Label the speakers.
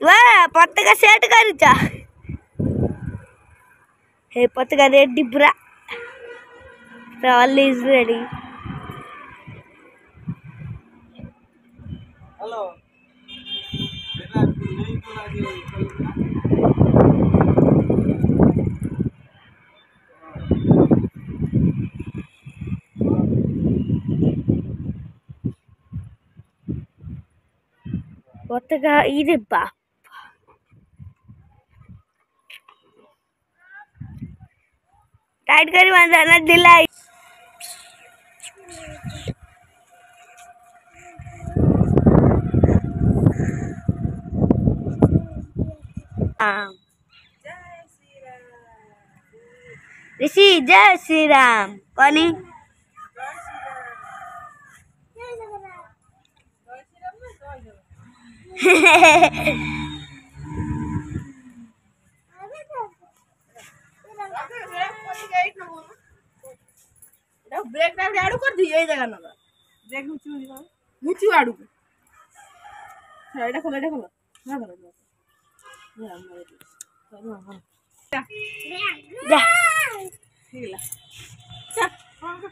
Speaker 1: वाह पताका सेट करिछ हे पताका रेडी पूरा all is ready
Speaker 2: हेलो
Speaker 1: पताका इरे बाप टाइट करी बांधना ढिलाई ऋषि जय श्री राम पानी
Speaker 2: ब्रेक टाइम आड़ू कर दी ए जगह ना ब्रेक नीचे आड़ू एटा खोलो ना करो
Speaker 1: जा
Speaker 2: ठीक है